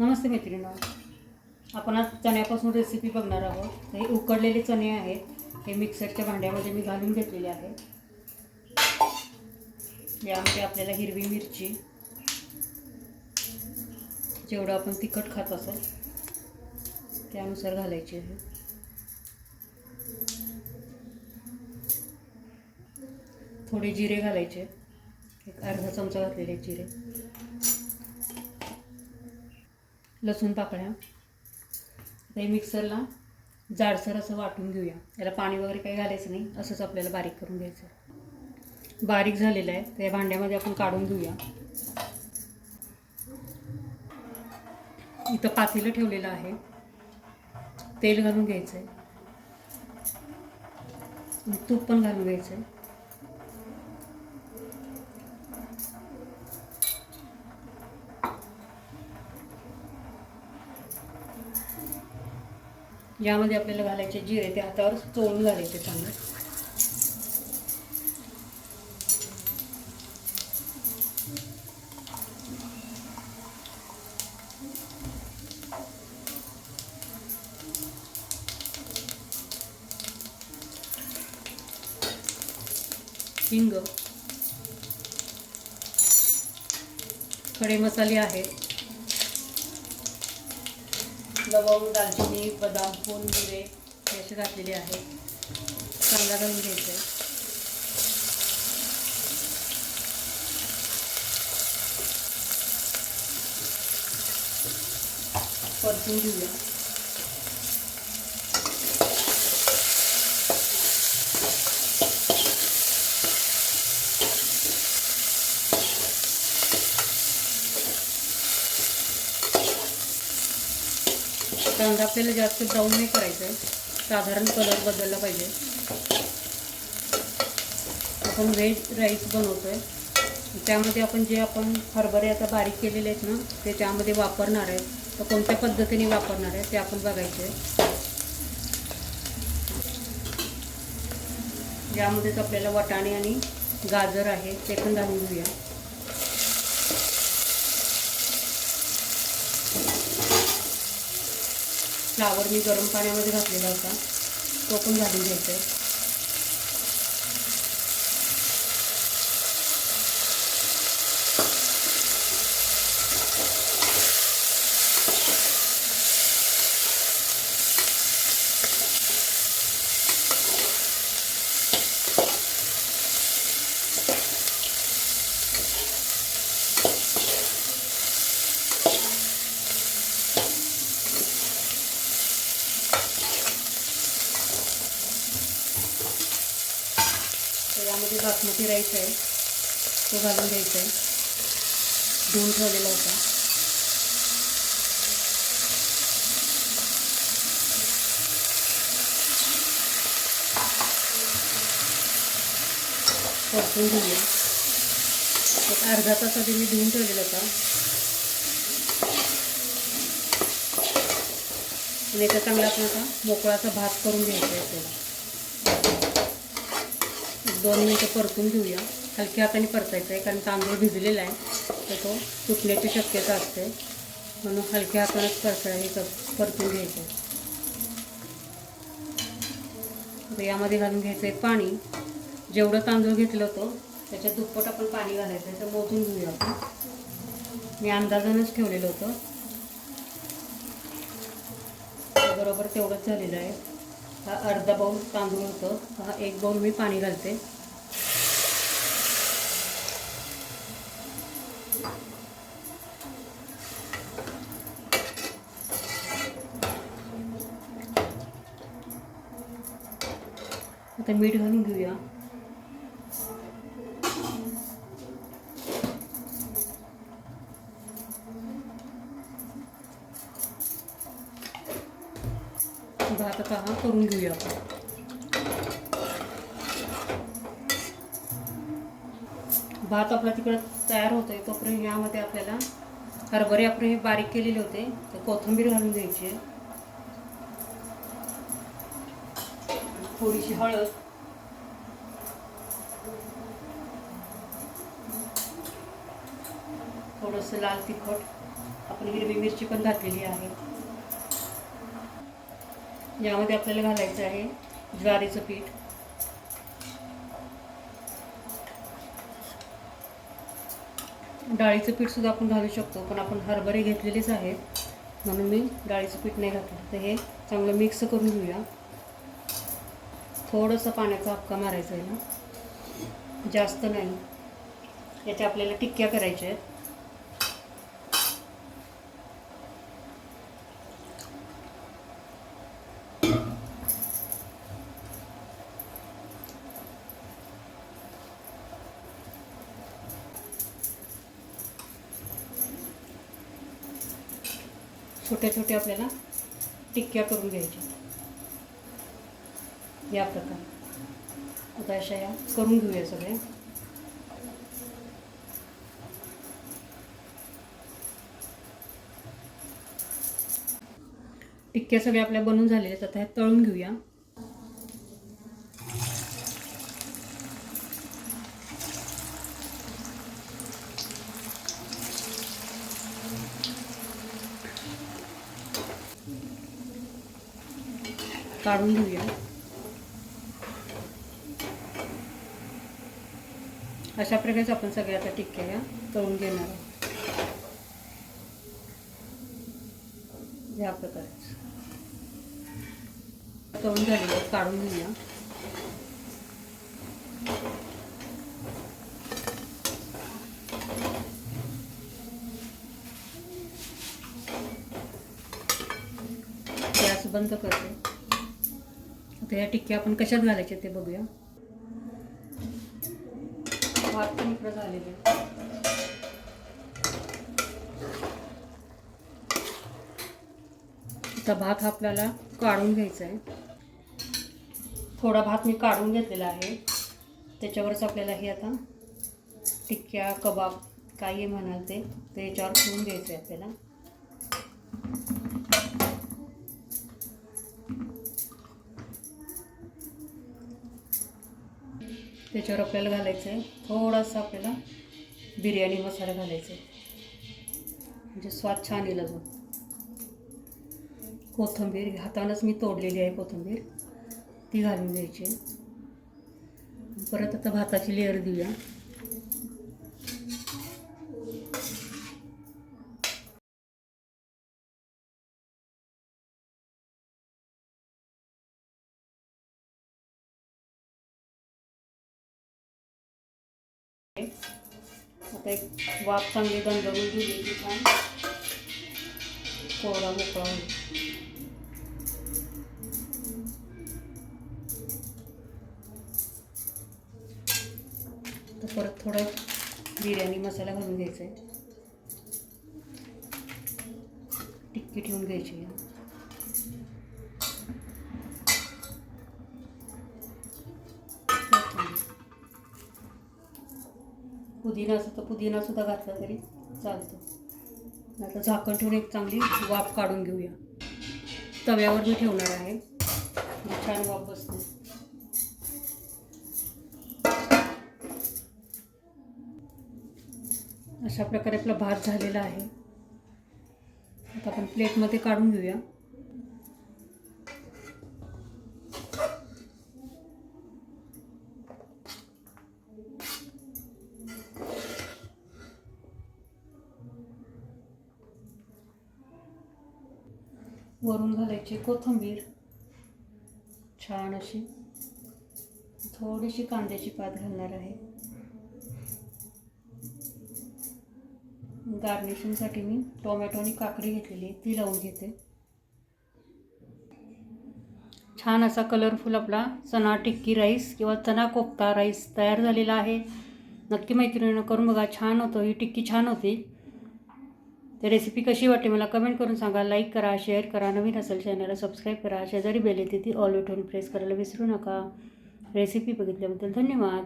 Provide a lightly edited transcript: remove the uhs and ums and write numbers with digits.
नमस्ते मैत्रिणी, आपण आज चण्यापासून रेसिपी बघणार आहोत। हे उकडलेले चणे आहेत, हे मिक्सरच्या भांड्यामध्ये मी घालून घेतलेले आहेत। यामध्ये आपल्याला हिरवी मिरची, जेवढं आपण तिखट खात असेल त्यानुसार घालायची आहे। थोडे जिरे घालायचे, एक अर्धा चमचा घातलेले जिरे, लसूण पाकळ्या। हे मिक्सरला जाडसर असं वाटून घेऊया। याला पाणी वगैरे काही घालायचं नाही, असंच आपल्याला बारीक करून घ्यायचं। बारीक झालेलं आहे, त्या भांड्यामध्ये आपण काढून घेऊया। इथं पातेलं ठेवलेलं आहे, तेल घालून घ्यायचं आहे आणि तूप पण घालून घ्यायचं आहे। यामध्ये आपल्याला घालायचे जिरे, ते हातावर चोळून घालायचे चांगले। हिंग, खडे मसाले आहेत, लवंग, दालचिनी, बदाम, फूल, मिरे हे असे घातलेले आहेत। कांदा घालून घ्यायचा आहे, परतून घेऊया। कांदा आपल्याला जास्त ब्राऊन नाही करायचा आहे, साधारण कलर बदलला पाहिजे। आपण व्हेज राईस बनवतोय, त्यामध्ये आपण जे हरभरे आता बारीक केलेले आहेत ना, ते त्यामध्ये वापरणार आहे। तर कोणत्या पद्धतीने वापरणार आहे ते आपण बघायचं आहे। यामध्येच आपल्याला वाटाणे आणि गाजर आहे ते पण घालून घेऊया। फ्लावर मी गरम पाण्यामध्ये घातलेला होता, तो पण घालून घ्यायचा आहे। यामध्ये बासमती राईस आहे, तो घालून घ्यायचा आहे, धुवून ठेवलेला होता। परतून घेऊया। एक अर्धा तास आधी मी धुवून ठेवलेला होता आणि याचा चांगला आपण आता मोकळाचा भात करून घ्यायचा आहे। आपल्याला 2 मिनिटं परतून घेऊया। हलक्या हाताने परतायचं आहे, कारण तांदूळ भिजलेला आहे तर तो तुटण्याची शक्यता असते, म्हणून हलक्या हातानेच परतून घ्यायचं आहे। तर यामध्ये घालून घ्यायचं आहे पाणी। जेवढं तांदूळ घेतलं होतं त्याच्या दुप्पट आपण पाणी घालायचं आहे, तर मोजून घेऊया आपण। मी अंदाजानंच ठेवलेलं होतं, बरोबर तेवढंच झालेलं आहे। हा अर्धा बाऊल तांदूळ होतं, हा 1 बाऊल मी पाणी घालते। आता मीठ घालून घेऊया। भात आता हा करून घेऊया आपण। भात आपला तिकडं तयार होतोय, तोपर्यंत यामध्ये आपल्याला हरभरे आपण हे बारीक केलेले होते, तर कोथिंबीर घालून घ्यायची आहे, थोडीशी हळद, थोडंसं लाल तिखट, आपण हिरवी मिरची पण घातलेली आहे. यामध्ये आपल्याला घालायचं आहे ज्वारीचं पीठ. डाळीचं पीठसुद्धा आपण घालू शकतो, पण आपण हरभरे घेतलेलेच आहेत म्हणून मी डाळीचं पीठ नाही घातलं. तर हे चांगलं मिक्स करून घेऊया. थोडंसं पाण्याचा हक्का मारायचा आहे ना, जास्त नाही. याच्या आपल्याला टिक्क्या करायच्या आहेत. छोट्या छोट्या आपल्याला टिक्क्या करून घ्यायच्या या प्रकारे. आता अशा या करून घेऊया सगळ्या. टिक्क्या सगळ्या आपल्या बनवून झालेल्या आहेत. आता ह्या तळून घेऊया. काढून घेऊया. अशा प्रकारे आपण सगळ्या आता टिक्क्या या तळून घेणार आहोत. या प्रकारे तळून झालेले काढून घेऊया. गॅस बंद करते. आता या टिक्क्या आपण कशात घालायचे ते बघूया. भात पण इकडं झालेले. आता भात आपल्याला काढून घ्यायचा आहे. थोडा भात मी काढून घेतलेला आहे. त्याच्यावरच आपल्याला हे आता टिक्क्या कबाब काही म्हणाल ते याच्यावर ठेवून घ्यायचं आहे आपल्याला. त्याच्यावर आपल्याला घालायचं आहे थोडासा आपल्याला बिर्याणी मसाला घालायचा आहे, म्हणजे स्वाद छान येईल. अजून कोथिंबीर हातानंच मी तोडलेली आहे कोथिंबीर, ती घालून घ्यायची. परत आता भाताची लेअर देऊया. आता एक वाफ चांगली दणदणून दिली की छान कोरडा मोकळा होईल. तर परत थोडा बिर्याणी मसाला घालून घ्यायचा आहे. टिक्की ठेवून घ्यायची. पुदिना असं तर पुदिना सुद्धा घातला तरी चालतं. आता झाकण ठेवून एक चांगली वाफ काढून घेऊया. तव्यावर मी ठेवणार आहे, छान वाफ बसते. अशा प्रकारे आपला भात झालेला आहे. आता आपण प्लेटमध्ये काढून घेऊया. वरून घालायची कोथिंबीर छान अशी, थोडीशी कांद्याची पात घालणार आहे. गार्निशिंगसाठी मी टोमॅटो आणि काकडी घेतलेली आहे, ती लावून घेते. छान असा कलरफुल आपला चणा टिक्की राईस किंवा चणा कोफ्ता राईस तयार झालेला आहे. नक्की मैत्रिणीनं करून बघा, छान होतं. ही टिक्की छान होती. तर रेसिपी कशी वाटते मला कमेंट करून सांगा. लाईक करा, शेअर करा. नवीन असेल चॅनलला सबस्क्राईब करा. शेजारी बेल येते ती ऑल बटन प्रेस करायला विसरू नका. रेसिपी बघितल्याबद्दल धन्यवाद.